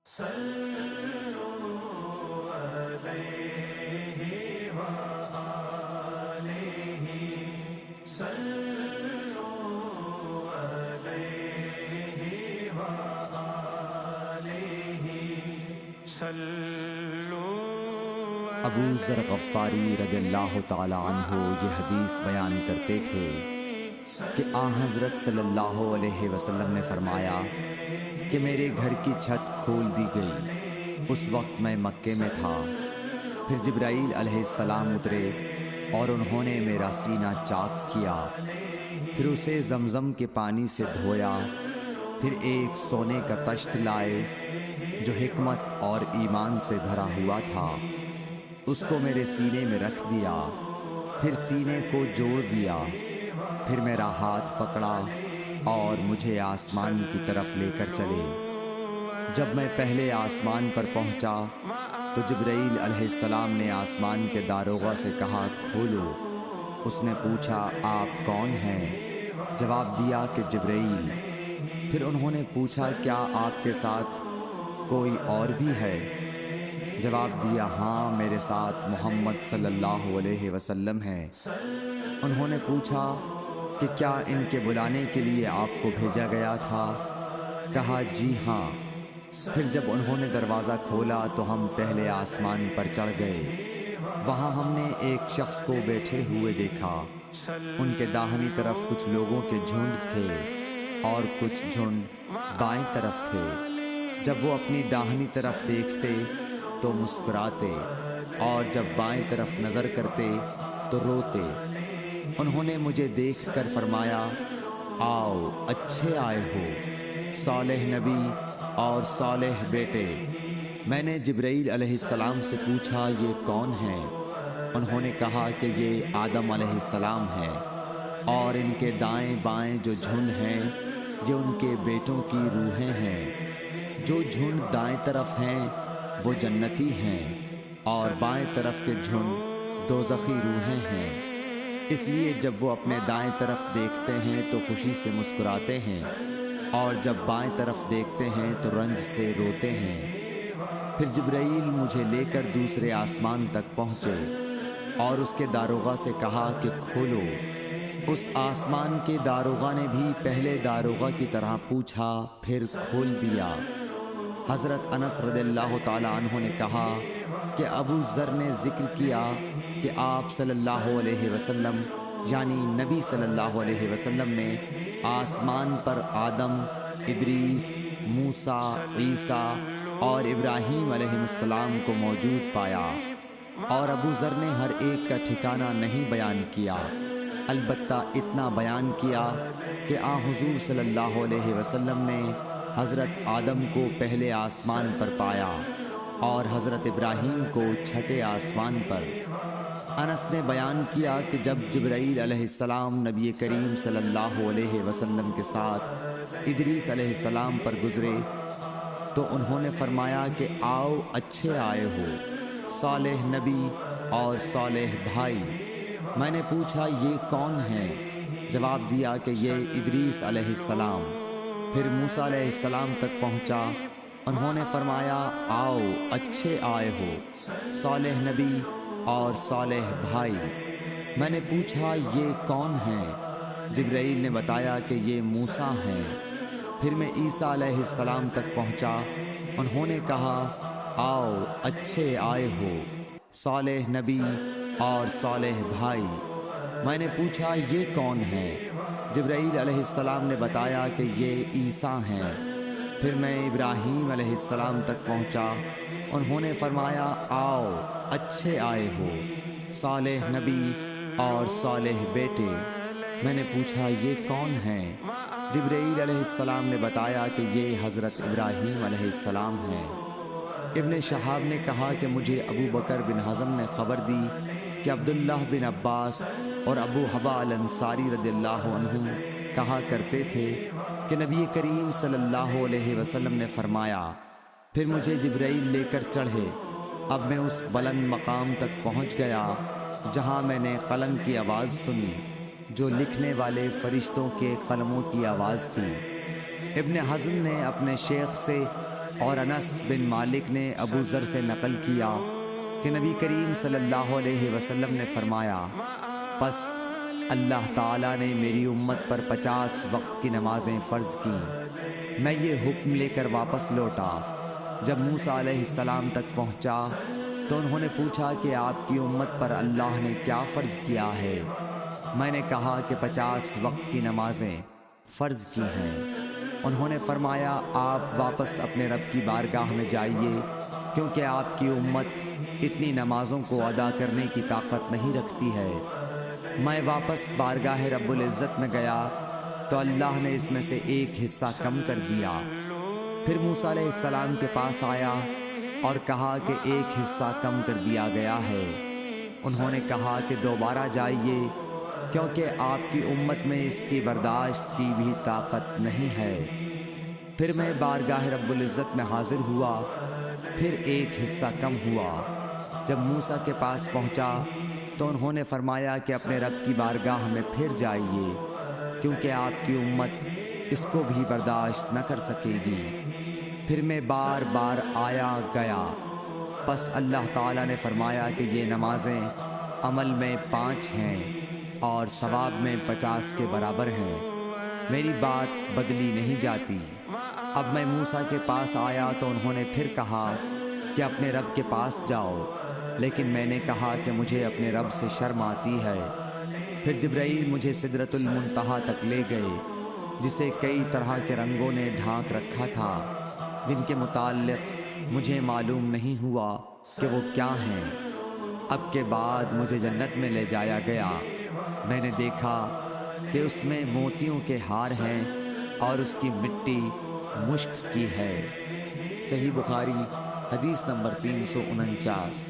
صلوا علیہ وآلہ صلوا علیہ وآلہ صلوا ابو ذر غفاری رضی اللہ تعالی عنہ یہ حدیث بیان کرتے تھے کہ آن حضرت صلی اللہ علیہ وسلم نے فرمایا کہ میرے گھر کی چھت کھول دی گئی۔ اس وقت میں مکے میں تھا۔ پھر جبرائیل علیہ السلام اترے اور انہوں نے میرا سینہ چاک کیا، پھر اسے زمزم کے پانی سے دھویا، پھر ایک سونے کا تشت لائے جو حکمت اور ایمان سے بھرا ہوا تھا، اس کو میرے سینے میں رکھ دیا، پھر سینے کو جوڑ دیا، پھر میرا ہاتھ پکڑا اور مجھے آسمان کی طرف لے کر چلے۔ جب میں پہلے آسمان پر پہنچا تو جبرائیل علیہ السلام نے آسمان کے داروغہ سے کہا کھولو۔ اس نے پوچھا آپ کون ہیں؟ جواب دیا کہ جبرائیل۔ پھر انہوں نے پوچھا کیا آپ کے ساتھ کوئی اور بھی ہے؟ جواب دیا ہاں میرے ساتھ محمد صلی اللہ علیہ وسلم ہے۔ انہوں نے پوچھا کہ کیا ان کے بلانے کے لیے آپ کو بھیجا گیا تھا؟ کہا جی ہاں۔ پھر جب انہوں نے دروازہ کھولا تو ہم پہلے آسمان پر چڑھ گئے۔ وہاں ہم نے ایک شخص کو بیٹھے ہوئے دیکھا۔ ان کے داہنی طرف کچھ لوگوں کے جھنڈ تھے اور کچھ جھنڈ بائیں طرف تھے۔ جب وہ اپنی داہنی طرف دیکھتے تو مسکراتے اور جب بائیں طرف نظر کرتے تو روتے۔ انہوں نے مجھے دیکھ کر فرمایا آؤ اچھے آئے ہو، صالح نبی اور صالح بیٹے۔ میں نے جبرائیل علیہ السلام سے پوچھا یہ کون ہیں؟ انہوں نے کہا کہ یہ آدم علیہ السلام ہیں، اور ان کے دائیں بائیں جو جھنڈ ہیں یہ ان کے بیٹوں کی روحیں ہیں۔ جو جھنڈ دائیں طرف ہیں وہ جنتی ہیں، اور بائیں طرف کے جھنڈ دوزخی روحیں ہیں۔ اس لیے جب وہ اپنے دائیں طرف دیکھتے ہیں تو خوشی سے مسکراتے ہیں، اور جب بائیں طرف دیکھتے ہیں تو رنج سے روتے ہیں۔ پھر جبرائیل مجھے لے کر دوسرے آسمان تک پہنچے اور اس کے داروغہ سے کہا کہ کھولو۔ اس آسمان کے داروغہ نے بھی پہلے داروغہ کی طرح پوچھا، پھر کھول دیا۔ حضرت انس رضی اللہ تعالی عنہ نے کہا کہ ابو ذر نے ذکر کیا کہ آپ صلی اللہ علیہ وسلم یعنی نبی صلی اللہ علیہ وسلم نے آسمان پر آدم، ادریس، موسیٰ، عیسیٰ اور ابراہیم علیہ السلام کو موجود پایا، اور ابو ذر نے ہر ایک کا ٹھکانہ نہیں بیان کیا، البتہ اتنا بیان کیا کہ حضور صلی اللہ علیہ وسلم نے حضرت آدم کو پہلے آسمان پر پایا اور حضرت ابراہیم کو چھٹے آسمان پر۔ انس نے بیان کیا کہ جب جبرائیل علیہ السلام نبی کریم صلی اللہ علیہ وسلم کے ساتھ ادریس علیہ السلام پر گزرے تو انہوں نے فرمایا کہ آؤ اچھے آئے ہو، صالح نبی اور صالح بھائی۔ میں نے پوچھا یہ کون ہیں؟ جواب دیا کہ یہ ادریس علیہ السلام۔ پھر موسیٰ علیہ السلام تک پہنچا۔ انہوں نے فرمایا آؤ اچھے آئے ہو، صالح نبی اور صالح بھائی۔ میں نے پوچھا یہ کون ہیں؟ جبرائیل نے بتایا کہ یہ موسیٰ ہیں۔ پھر میں عیسیٰ علیہ السلام تک پہنچا۔ انہوں نے کہا آؤ اچھے آئے ہو، صالح نبی اور صالح بھائی۔ میں نے پوچھا یہ کون ہیں؟ جبرائیل علیہ السلام نے بتایا کہ یہ عیسیٰ ہیں۔ پھر میں ابراہیم علیہ السلام تک پہنچا۔ انہوں نے فرمایا آؤ اچھے آئے ہو، صالح نبی اور صالح بیٹے۔ میں نے پوچھا یہ کون ہیں؟ جبرائیل علیہ السلام نے بتایا کہ یہ حضرت ابراہیم علیہ السلام ہیں۔ ابن شہاب نے کہا کہ مجھے ابو بکر بن حزم نے خبر دی کہ عبداللہ بن عباس اور ابو حبا الانصاری رضی اللہ عنہم کہا کرتے تھے کہ نبی کریم صلی اللہ علیہ وسلم نے فرمایا، پھر مجھے جبرائیل لے کر چڑھے۔ اب میں اس بلند مقام تک پہنچ گیا جہاں میں نے قلم کی آواز سنی جو لکھنے والے فرشتوں کے قلموں کی آواز تھی۔ ابن حزم نے اپنے شیخ سے اور انس بن مالک نے ابو ذر سے نقل کیا کہ نبی کریم صلی اللہ علیہ وسلم نے فرمایا، پس اللہ تعالیٰ نے میری امت پر 50 وقت کی نمازیں فرض کیں۔ میں یہ حکم لے کر واپس لوٹا۔ جب موسیٰ علیہ السلام تک پہنچا تو انہوں نے پوچھا کہ آپ کی امت پر اللہ نے کیا فرض کیا ہے؟ میں نے کہا کہ 50 وقت کی نمازیں فرض کی ہیں۔ انہوں نے فرمایا، آپ واپس اپنے رب کی بارگاہ میں جائیے، کیونکہ آپ کی امت اتنی نمازوں کو ادا کرنے کی طاقت نہیں رکھتی ہے۔ میں واپس بارگاہ رب العزت میں گیا تو اللہ نے اس میں سے ایک حصہ کم کر دیا۔ پھر موسیٰ علیہ السلام کے پاس آیا اور کہا کہ ایک حصہ کم کر دیا گیا ہے۔ انہوں نے کہا کہ دوبارہ جائیے، کیونکہ آپ کی امت میں اس کی برداشت کی بھی طاقت نہیں ہے۔ پھر میں بارگاہ رب العزت میں حاضر ہوا، پھر ایک حصہ کم ہوا۔ جب موسیٰ کے پاس پہنچا تو انہوں نے فرمایا کہ اپنے رب کی بارگاہ میں پھر جائیے، کیونکہ آپ کی امت اس کو بھی برداشت نہ کر سکے گی۔ پھر میں بار بار آیا گیا، پس اللہ تعالیٰ نے فرمایا کہ یہ نمازیں عمل میں 5 ہیں اور ثواب میں 50 کے برابر ہیں، میری بات بدلی نہیں جاتی۔ اب میں موسیٰ کے پاس آیا تو انہوں نے پھر کہا کہ اپنے رب کے پاس جاؤ، لیکن میں نے کہا کہ مجھے اپنے رب سے شرم آتی ہے۔ پھر جبرائیل مجھے سدرۃ المنتہا تک لے گئے، جسے کئی طرح کے رنگوں نے ڈھانک رکھا تھا، جن کے متعلق مجھے معلوم نہیں ہوا کہ وہ کیا ہیں۔ اب کے بعد مجھے جنت میں لے جایا گیا۔ میں نے دیکھا کہ اس میں موتیوں کے ہار ہیں اور اس کی مٹی مشک کی ہے۔ صحیح بخاری حدیث نمبر 349۔